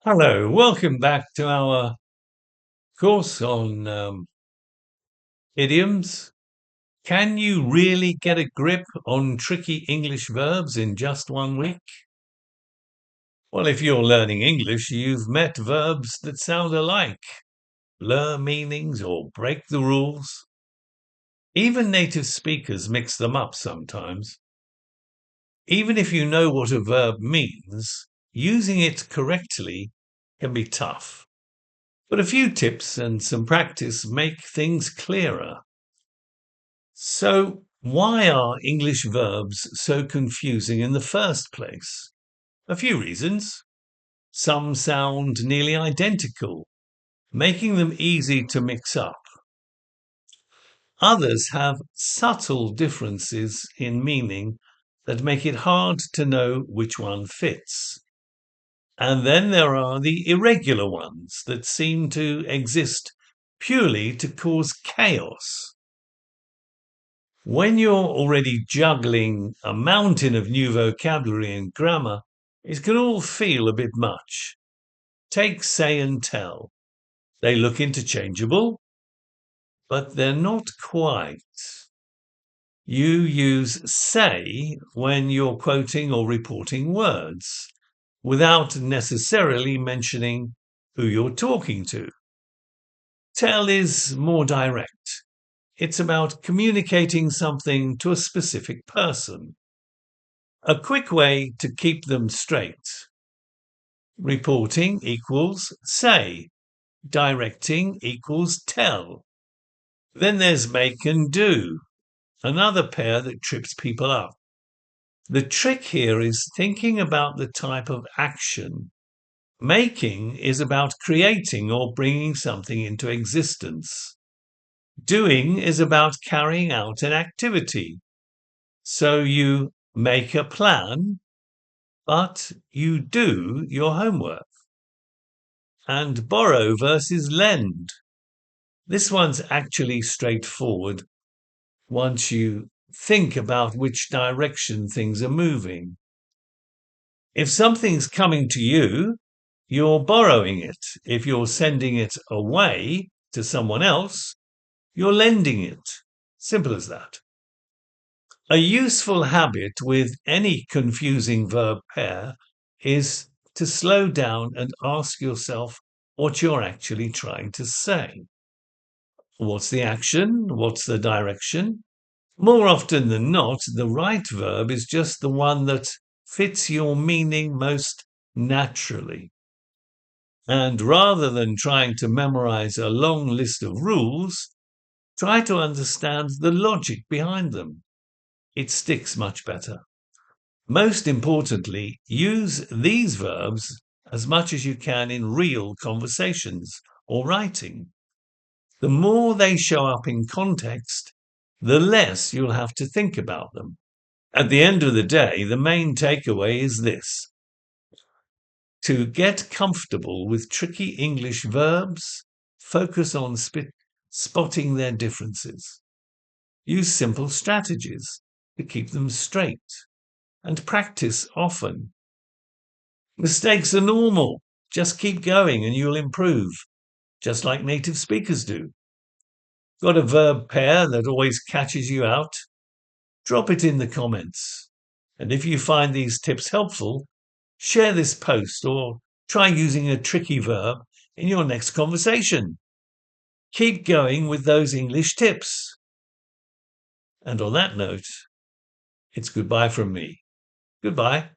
Hello, welcome back to our course on idioms. Can you really get a grip on tricky English verbs in just 1 week? Well, if you're learning English, you've met verbs that sound alike, blur meanings or break the rules. Even native speakers mix them up sometimes. Even if you know what a verb means, using it correctly can be tough. But a few tips and some practice make things clearer. So, why are English verbs so confusing in the first place? A few reasons. Some sound nearly identical, making them easy to mix up. Others have subtle differences in meaning that make it hard to know which one fits. And then there are the irregular ones that seem to exist purely to cause chaos. When you're already juggling a mountain of new vocabulary and grammar, it can all feel a bit much. Take say and tell. They look interchangeable, but they're not quite. You use say when you're quoting or reporting words, without necessarily mentioning who you're talking to. Tell is more direct. It's about communicating something to a specific person. A quick way to keep them straight. Reporting equals say. Directing equals tell. Then there's make and do, another pair that trips people up. The trick here is thinking about the type of action. Making is about creating or bringing something into existence. Doing is about carrying out an activity. So you make a plan, but you do your homework. And borrow versus lend. This one's actually straightforward once you think about which direction things are moving. If something's coming to you, you're borrowing it. If you're sending it away to someone else, you're lending it. Simple as that. A useful habit with any confusing verb pair is to slow down and ask yourself what you're actually trying to say. What's the action? What's the direction? More often than not, the right verb is just the one that fits your meaning most naturally. And rather than trying to memorize a long list of rules, try to understand the logic behind them. It sticks much better. Most importantly, use these verbs as much as you can in real conversations or writing. The more they show up in context, the less you'll have to think about them. At the end of the day, the main takeaway is this. To get comfortable with tricky English verbs, focus on spotting their differences. Use simple strategies to keep them straight and practice often. Mistakes are normal. Just keep going and you'll improve, just like native speakers do. Got a verb pair that always catches you out? Drop it in the comments. And if you find these tips helpful, share this post or try using a tricky verb in your next conversation. Keep going with those English tips. And on that note, it's goodbye from me. Goodbye.